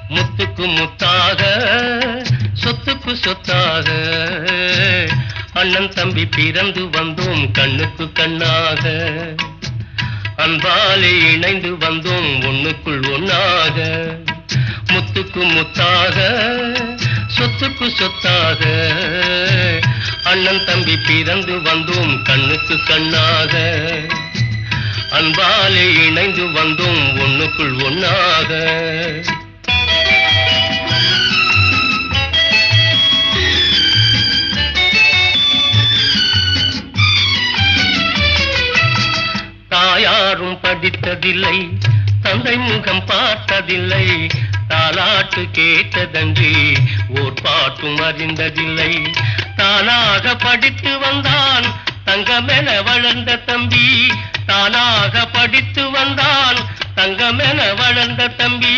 முத்துக்கு முத்தாக சொத்துக்கு சொத்தாக அண்ணன் தம்பி பிறந்து வந்தோம் கண்ணுக்கு கண்ணாக அன்பாலே இணைந்து வந்தோம் ஒண்ணுக்குள் ஒண்ணாக முத்துக்கு முத்தாக சொத்துக்கு சொத்தாக அண்ணன் தம்பி பிறந்து வந்தோம் கண்ணுக்கு கண்ணாக அன்பாலே இணைந்து வந்தோம் ஒண்ணுக்குள் ஒண்ணாக தாயாரும் படித்ததில்லை தந்தை முகம் பார்த்ததில்லை தாலாட்டு கேட்டதன்றி ஓர் பாட்டும் அறிந்ததில்லை தானாக படித்து வந்தான் தங்கமென வளர்ந்த தம்பி தானாக படித்து வந்தான் தங்கமென வளர்ந்த தம்பி